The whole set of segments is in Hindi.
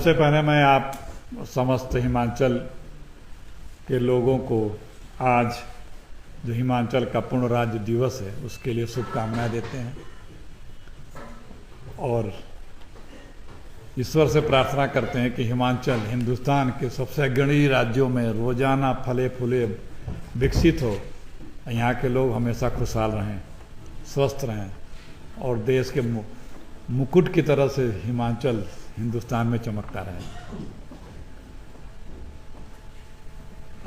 सबसे पहले मैं आप समस्त हिमाचल के लोगों को आज जो हिमाचल का पूर्ण राज्य दिवस है उसके लिए शुभकामनाएं देते हैं और ईश्वर से प्रार्थना करते हैं कि हिमाचल हिंदुस्तान के सबसे अग्रणी राज्यों में रोजाना फले फूले विकसित हो, यहाँ के लोग हमेशा खुशहाल रहें, स्वस्थ रहें और देश के मुकुट की तरह से हिमाचल हिंदुस्तान में चमकता रहे।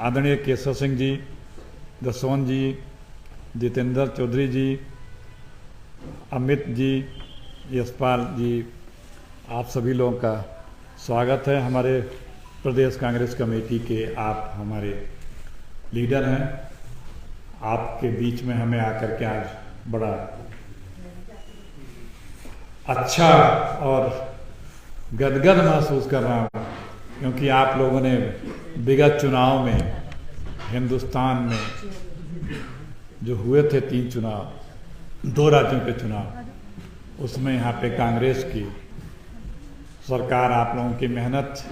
आदरणीय केशव सिंह जी, जसवंत जी, जितेंद्र चौधरी जी, अमित जी, यशपाल जी, आप सभी लोगों का स्वागत है। हमारे प्रदेश कांग्रेस कमेटी के आप हमारे लीडर हैं। आपके बीच में हमें आकर के आज बड़ा अच्छा और गदगद महसूस कर रहा हूँ, क्योंकि आप लोगों ने विगत चुनाव में हिंदुस्तान में जो हुए थे 3 चुनाव, 2 राज्यों के चुनाव, उसमें यहाँ पे कांग्रेस की सरकार आप लोगों की मेहनत,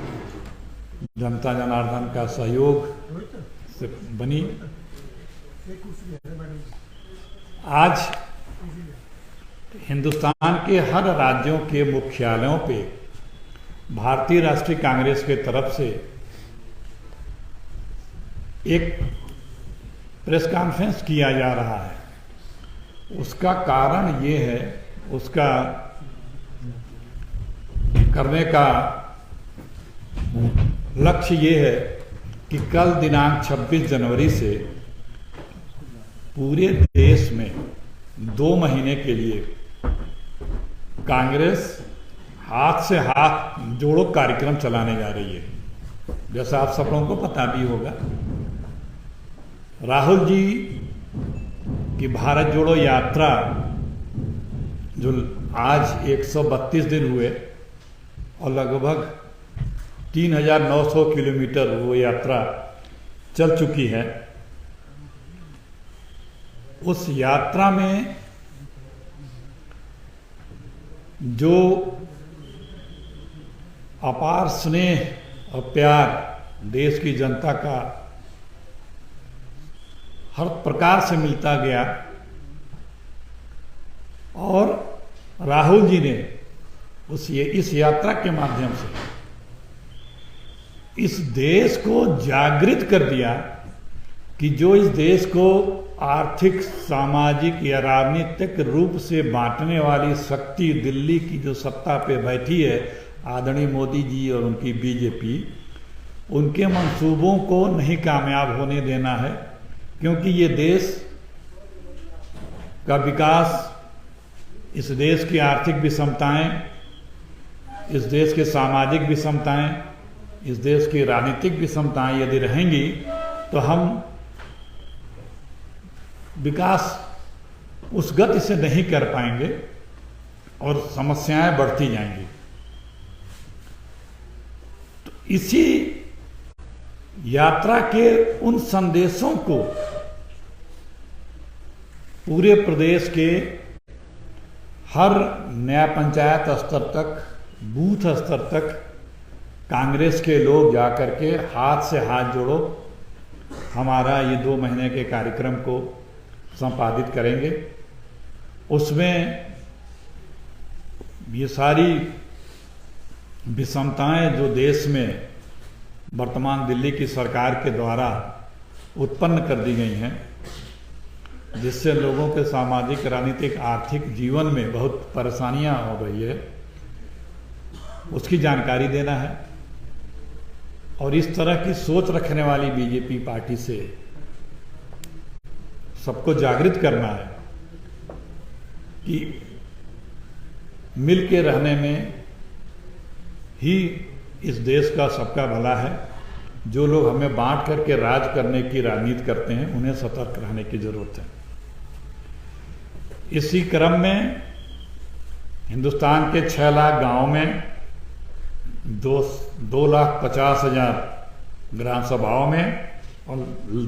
जनता जनार्दन का सहयोग से बनी। आज हिंदुस्तान के हर राज्यों के मुख्यालयों पे भारतीय राष्ट्रीय कांग्रेस के तरफ से एक प्रेस कॉन्फ्रेंस किया जा रहा है। उसका कारण ये है, उसका करने का लक्ष्य ये है कि कल दिनांक 26 जनवरी से पूरे देश में 2 महीने के लिए कांग्रेस हाथ से हाथ जोड़ो कार्यक्रम चलाने जा रही है। जैसा आप सब लोगों को पता भी होगा, राहुल जी की भारत जोड़ो यात्रा जो आज 132 दिन हुए और लगभग 3900 किलोमीटर वो यात्रा चल चुकी है। उस यात्रा में जो अपार स्नेह और प्यार देश की जनता का हर प्रकार से मिलता गया और राहुल जी ने इस यात्रा के माध्यम से इस देश को जागृत कर दिया कि जो इस देश को आर्थिक, सामाजिक या राजनीतिक रूप से बांटने वाली शक्ति दिल्ली की जो सत्ता पे बैठी है, आदरणीय मोदी जी और उनकी बीजेपी, उनके मंसूबों को नहीं कामयाब होने देना है। क्योंकि ये देश का विकास, इस देश की आर्थिक विषमताएं, इस देश के सामाजिक विषमताएं, इस देश की राजनीतिक विषमताएं यदि रहेंगी तो हम विकास उस गति से नहीं कर पाएंगे और समस्याएं बढ़ती जाएंगी। तो इसी यात्रा के उन संदेशों को पूरे प्रदेश के हर न्याय पंचायत स्तर तक, बूथ स्तर तक कांग्रेस के लोग जाकर के हाथ से हाथ जोड़ो हमारा ये 2 महीने के कार्यक्रम को संपादित करेंगे। उसमें ये सारी विषमताएं जो देश में वर्तमान दिल्ली की सरकार के द्वारा उत्पन्न कर दी गई हैं, जिससे लोगों के सामाजिक, राजनीतिक, आर्थिक जीवन में बहुत परेशानियां हो रही है, उसकी जानकारी देना है। और इस तरह की सोच रखने वाली बीजेपी पार्टी से सबको जागृत करना है कि मिल के रहने में ही इस देश का सबका भला है। जो लोग हमें बांट करके राज करने की राजनीति करते हैं, उन्हें सतर्क रहने की जरूरत है। इसी क्रम में हिंदुस्तान के 6 लाख गांवों में 2,50,000 ग्राम सभाओं में और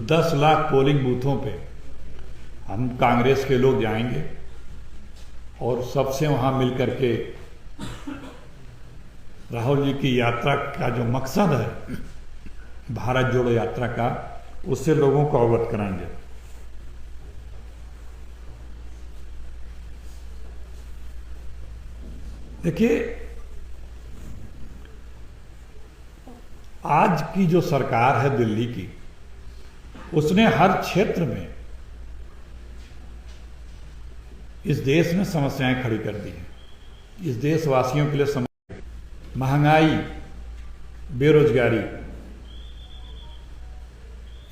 10 लाख पोलिंग बूथों पे हम कांग्रेस के लोग जाएंगे और सबसे वहां मिलकर के राहुल जी की यात्रा का जो मकसद है भारत जोड़ो यात्रा का, उससे लोगों को अवगत कराएंगे। देखिए, आज की जो सरकार है दिल्ली की, उसने हर क्षेत्र में इस देश में समस्याएं खड़ी कर दी हैं। इस देशवासियों के लिए महंगाई, बेरोजगारी,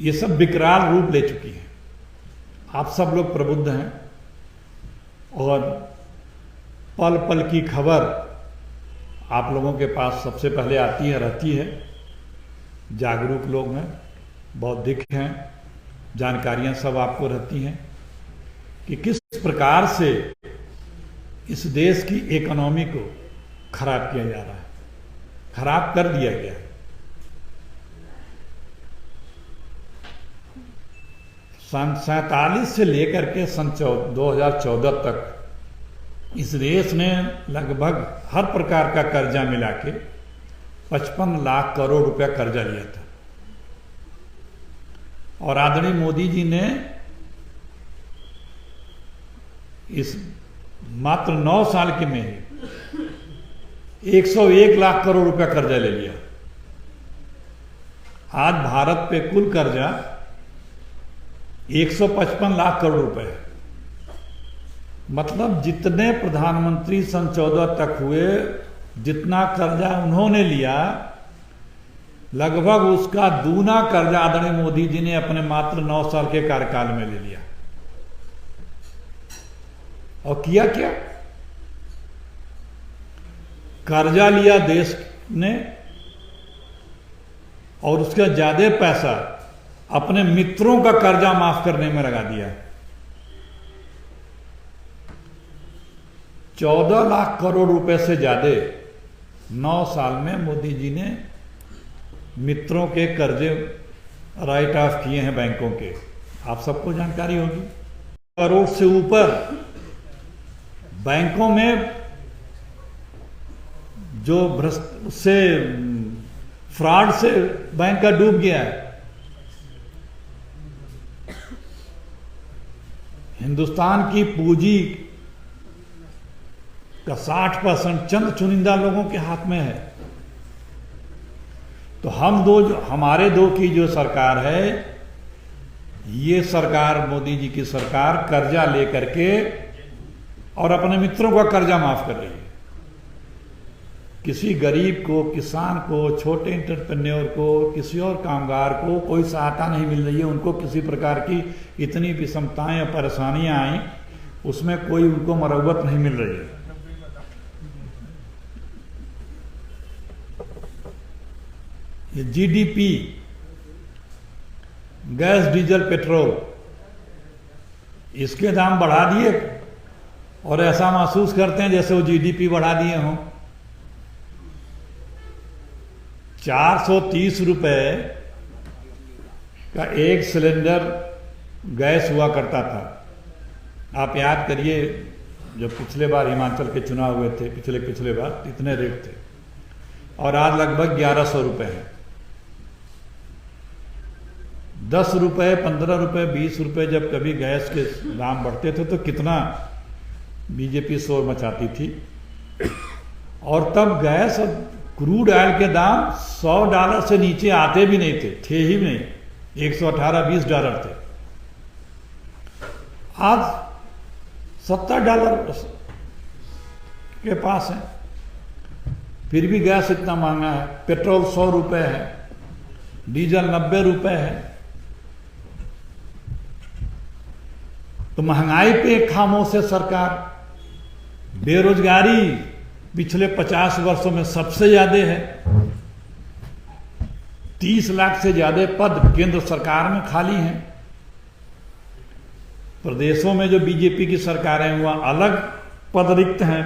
ये सब विकराल रूप ले चुकी है। आप सब लोग प्रबुद्ध हैं और पल पल की खबर आप लोगों के पास सबसे पहले आती है, रहती है। जागरूक लोग हैं, बौद्धिक हैं, जानकारियां सब आपको रहती हैं कि किस प्रकार से इस देश की इकोनॉमी को खराब किया जा रहा है, खराब कर दिया गया है। सन 47 से लेकर के सन 2014 तक इस देश ने लगभग हर प्रकार का कर्जा मिला के 55 लाख करोड़ रुपया कर्जा लिया था। और आदरणीय मोदी जी ने इस मात्र 9 साल के में ही 101 लाख करोड़ रुपया कर्जा ले लिया। आज भारत पे कुल कर्जा 155 लाख करोड़ रुपए है। मतलब जितने प्रधानमंत्री सन 14 तक हुए, जितना कर्जा उन्होंने लिया, लगभग उसका दूना कर्जा आदरणीय मोदी जी ने अपने मात्र 9 साल के कार्यकाल में ले लिया। और किया क्या? कर्जा लिया देश ने और उसका ज्यादा पैसा अपने मित्रों का कर्जा माफ करने में लगा दिया। 14 लाख करोड़ रुपए से ज्यादा 9 साल में मोदी जी ने मित्रों के कर्जे राइट ऑफ किए हैं बैंकों के। आप सबको जानकारी होगी। करोड़ से ऊपर बैंकों में जो उससे फ्रॉड से बैंक का डूब गया है। हिंदुस्तान की पूंजी का 60% चंद चुनिंदा लोगों के हाथ में है। तो हमारे दो की जो सरकार है, ये सरकार, मोदी जी की सरकार, कर्जा लेकर के और अपने मित्रों का कर्जा माफ कर रही है। किसी गरीब को, किसान को, छोटे एंटरप्रेन्योर को, किसी और कामगार को कोई सहायता नहीं मिल रही है। उनको किसी प्रकार की इतनी विषमताएं और परेशानियां आई, उसमें कोई उनको मरम्मत नहीं मिल रही है। ये जीडीपी, गैस, डीजल, पेट्रोल, इसके दाम बढ़ा दिए और ऐसा महसूस करते हैं जैसे वो जीडीपी बढ़ा दिए हों। 430 रुपए का एक सिलेंडर गैस हुआ करता था। आप याद करिए, जब पिछले बार हिमाचल के चुनाव हुए थे, पिछले बार इतने रेट थे और आज लगभग 1100 रुपए है। 10 रुपए, 15 रुपए, 20 रुपए जब कभी गैस के दाम बढ़ते थे तो कितना बीजेपी शोर मचाती थी। और तब गैस और क्रूड ऑयल के दाम $100 से नीचे आते भी नहीं थे ही नहीं। 118-20 डॉलर थे। आज $70 के पास है, फिर भी गैस इतना महंगा है। पेट्रोल 100 रुपए है, डीजल 90 रुपए है। तो महंगाई पे खामोश है सरकार। बेरोजगारी पिछले 50 वर्षों में सबसे ज्यादा है। 30 लाख से ज्यादा पद केंद्र सरकार में खाली हैं। प्रदेशों में जो बीजेपी की सरकारें हैं वह अलग पद रिक्त हैं।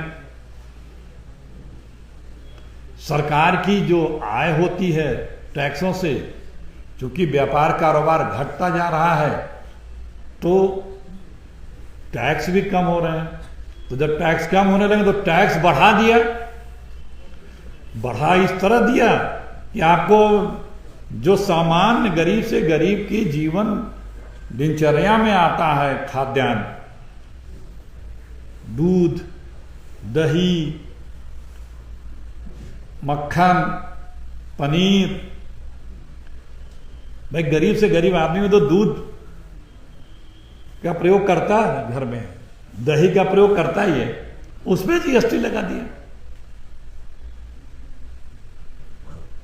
सरकार की जो आय होती है टैक्सों से, चूंकि व्यापार कारोबार घटता जा रहा है तो टैक्स भी कम हो रहे हैं। तो जब टैक्स कम होने लगे तो टैक्स बढ़ा दिया। बढ़ा इस तरह दिया कि आपको जो सामान्य गरीब से गरीब की जीवन दिनचर्या में आता है, खाद्यान्न, दूध, दही, मक्खन, पनीर, भाई गरीब से गरीब आदमी में तो दूध का प्रयोग करता है, घर में दही का प्रयोग करता ही है, उसमें जीएसटी लगा दिया।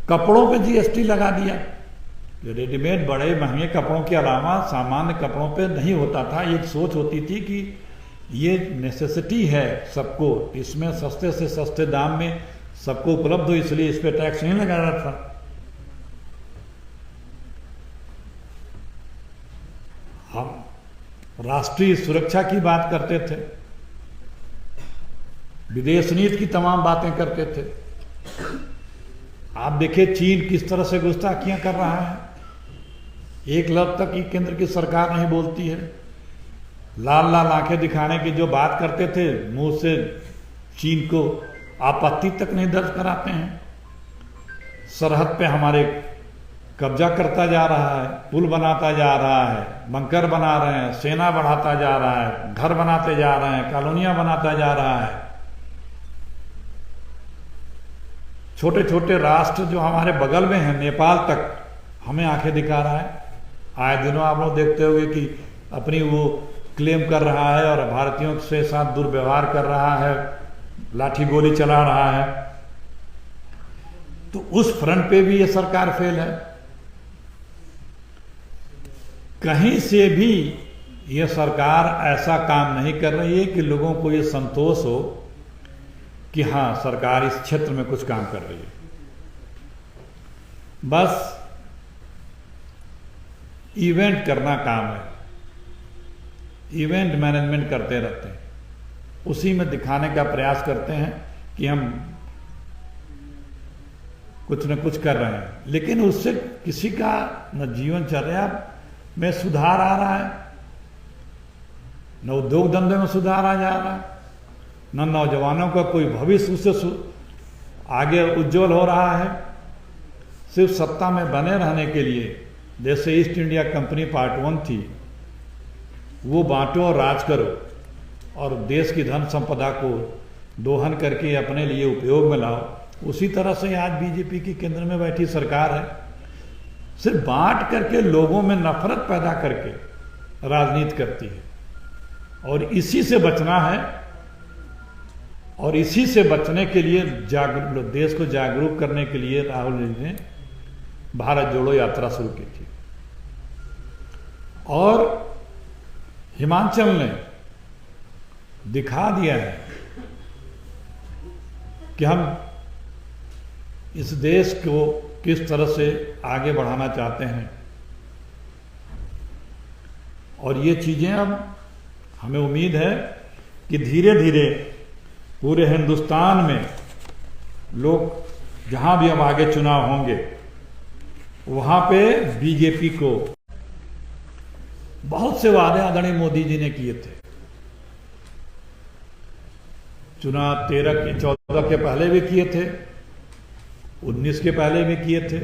कपड़ों पे जीएसटी लगा दिया। रेडीमेड बड़े महंगे कपड़ों के अलावा सामान्य कपड़ों पे नहीं होता था। एक सोच होती थी कि ये नेसेसिटी है सबको, इसमें सस्ते से सस्ते दाम में सबको उपलब्ध हो, इसलिए इस पर टैक्स नहीं लगा रहा था। हम राष्ट्रीय सुरक्षा की बात करते थे, विदेश नीति की तमाम बातें करते थे। आप देखिए चीन किस तरह से गुस्ताखियां कर रहा है। एक लफ्ज तक की केंद्र की सरकार नहीं बोलती है। लाल लाल आंखें दिखाने की जो बात करते थे, मुंह से चीन को आपत्ति तक नहीं दर्ज कराते हैं। सरहद पे हमारे कब्जा करता जा रहा है, पुल बनाता जा रहा है, बंकर बना रहे हैं, सेना बढ़ाता जा रहा है, घर बनाते जा रहे हैं, कॉलोनियां बनाता जा रहा है। छोटे छोटे राष्ट्र जो हमारे बगल में हैं, नेपाल तक हमें आंखें दिखा रहा है। आए दिनों आप लोग देखते होंगे कि अपनी वो क्लेम कर रहा है और भारतीयों से साथ दुर्व्यवहार कर रहा है, लाठी गोली चला रहा है। तो उस फ्रंट पे भी ये सरकार फेल है। कहीं से भी ये सरकार ऐसा काम नहीं कर रही है कि लोगों को ये संतोष हो कि हाँ सरकार इस क्षेत्र में कुछ काम कर रही है। बस इवेंट करना काम है, इवेंट मैनेजमेंट करते रहते हैं, उसी में दिखाने का प्रयास करते हैं कि हम कुछ न कुछ कर रहे हैं, लेकिन उससे किसी का न जीवनचर्या में सुधार आ रहा है, न उद्योग धंधे में सुधार आ जा रहा है, न नौजवानों का कोई भविष्य उससे आगे उज्जवल हो रहा है। सिर्फ सत्ता में बने रहने के लिए, जैसे ईस्ट इंडिया कंपनी पार्ट 1 थी, वो बांटो और राज करो और देश की धन संपदा को दोहन करके अपने लिए उपयोग में लाओ, उसी तरह से आज बीजेपी की केंद्र में बैठी सरकार है। सिर्फ बांट करके लोगों में नफरत पैदा करके राजनीति करती है, और इसी से बचना है। और इसी से बचने के लिए देश को जागरूक करने के लिए राहुल जी ने भारत जोड़ो यात्रा शुरू की थी। और हिमाचल ने दिखा दिया है कि हम इस देश को किस तरह से आगे बढ़ाना चाहते हैं। और ये चीजें अब हमें उम्मीद है कि धीरे धीरे पूरे हिंदुस्तान में लोग जहां भी अब आगे चुनाव होंगे वहां पे बीजेपी को बहुत से वादे आदरणीय मोदी जी ने किए थे। चुनाव 13 के 14 के पहले भी किए थे, 19 के पहले भी किए थे,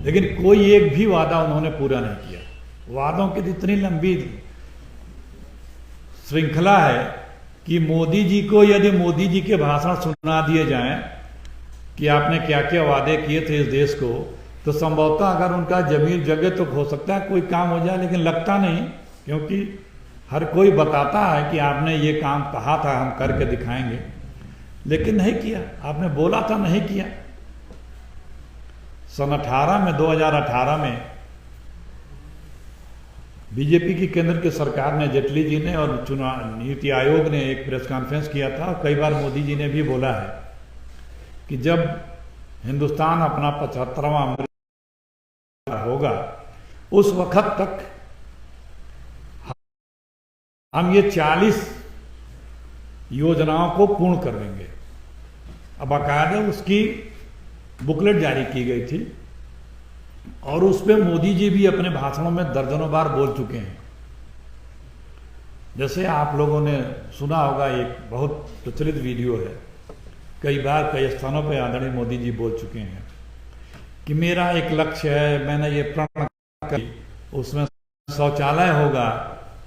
लेकिन कोई एक भी वादा उन्होंने पूरा नहीं किया। वादों की इतनी लंबी श्रृंखला है कि मोदी जी को यदि मोदी जी के भाषण सुना दिए जाएं कि आपने क्या क्या वादे किए थे इस देश को, तो संभवतः अगर उनका जमीन जगह तो हो सकता है कोई काम हो जाए, लेकिन लगता नहीं, क्योंकि हर कोई बताता है कि आपने ये काम कहा था हम करके दिखाएंगे, लेकिन नहीं किया। आपने बोला था, नहीं किया। सन 2018 में बीजेपी की केंद्र की सरकार ने, जेटली जी ने और चुनाव नीति आयोग ने एक प्रेस कॉन्फ्रेंस किया था। कई बार मोदी जी ने भी बोला है कि जब हिंदुस्तान अपना 75वां अमृत होगा उस वक्त तक हम ये 40 योजनाओं को पूर्ण कर देंगे। अब बाकायदा उसकी बुकलेट जारी की गई थी और उस पर मोदी जी भी अपने भाषणों में दर्जनों बार बोल चुके हैं। जैसे आप लोगों ने सुना होगा, एक बहुत प्रचलित वीडियो है, कई बार कई स्थानों पर आदरणीय मोदी जी बोल चुके हैं कि मेरा एक लक्ष्य है, मैंने ये प्रण कर, उसमें शौचालय होगा,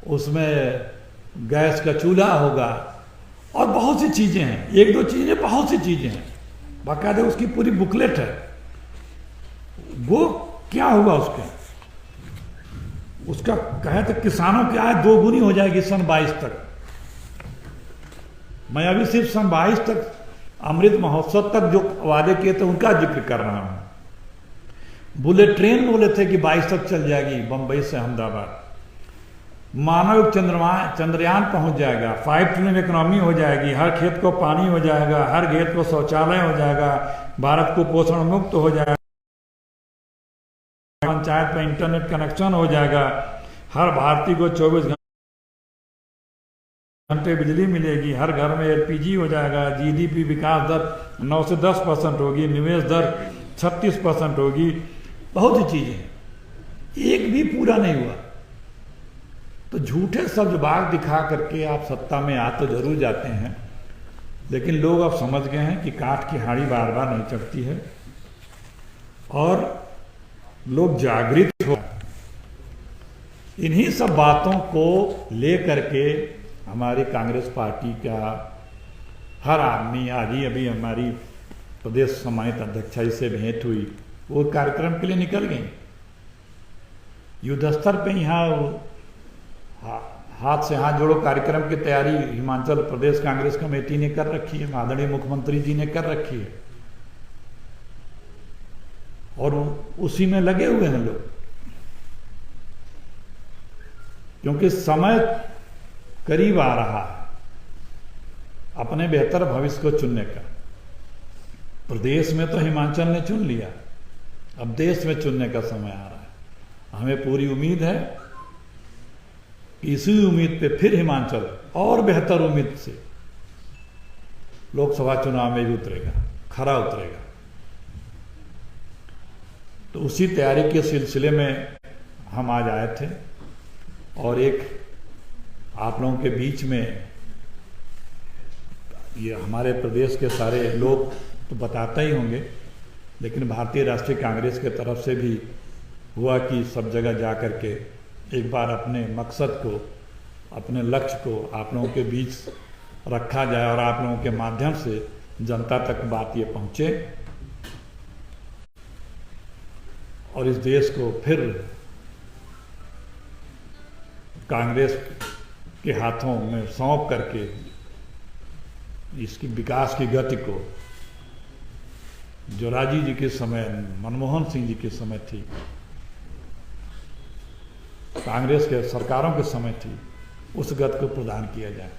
उसमें गैस का चूल्हा होगा और बहुत सी चीज़ें हैं, एक दो चीज़ें, बहुत सी चीज़ें हैं, बाकायदा उसकी पूरी बुकलेट है। वो क्या हुआ उसका कहे तो किसानों की आय 2 गुनी हो जाएगी सन 22 तक। मैं अभी सिर्फ सन 22 तक अमृत महोत्सव तक जो वादे किए थे उनका जिक्र कर रहा हूं। बुलेट ट्रेन बोले थे कि 22 तक चल जाएगी बंबई से अहमदाबाद। मानव चंद्रयान पहुंच जाएगा, 5 ट्रिलियन इकोनॉमी हो जाएगी, हर खेत को पानी हो जाएगा, हर खेत को शौचालय हो जाएगा, भारत को पोषण मुक्त हो जाएगा, पंचायत में इंटरनेट कनेक्शन हो जाएगा, हर भारतीय को 24 घंटे बिजली मिलेगी, हर घर में एलपीजी हो जाएगा, जीडीपी विकास दर 9 से 10% होगी, निवेश दर 36% होगी, बहुत सी चीजें। एक भी पूरा नहीं हुआ। तो झूठे सब्जबाग दिखा करके आप सत्ता में आ तो जरूर जाते हैं, लेकिन लोग अब समझ गए हैं कि काठ की हाड़ी बार बार नहीं चढ़ती है और लोग जागृत हो। इन्हीं सब बातों को लेकर के हमारी कांग्रेस पार्टी का हर आदमी, आज ही अभी हमारी प्रदेश सम्मानित अध्यक्षा जी से भेंट हुई, वो कार्यक्रम के लिए निकल गई। युद्ध स्तर पे यहाँ हाथ से हाथ जोड़ो कार्यक्रम की तैयारी हिमाचल प्रदेश कांग्रेस कमेटी ने कर रखी है, आदरणीय मुख्यमंत्री जी ने कर रखी है और उसी में लगे हुए हैं लोग, क्योंकि समय करीब आ रहा है अपने बेहतर भविष्य को चुनने का। प्रदेश में तो हिमाचल ने चुन लिया, अब देश में चुनने का समय आ रहा है। हमें पूरी उम्मीद है कि इसी उम्मीद पे फिर हिमाचल और बेहतर उम्मीद से लोकसभा चुनाव में भी उतरेगा, खरा उतरेगा। तो उसी तैयारी के सिलसिले में हम आज आए थे और एक आप लोगों के बीच में, ये हमारे प्रदेश के सारे लोग तो बताते ही होंगे, लेकिन भारतीय राष्ट्रीय कांग्रेस के तरफ से भी हुआ कि सब जगह जा कर के एक बार अपने मकसद को, अपने लक्ष्य को आप लोगों के बीच रखा जाए और आप लोगों के माध्यम से जनता तक बात ये पहुँचे और इस देश को फिर कांग्रेस के हाथों में सौंप करके इसकी विकास की गति को, जो राजीव जी के समय, मनमोहन सिंह जी के समय थी, कांग्रेस के सरकारों के समय थी, उस गति को प्रदान किया जाए।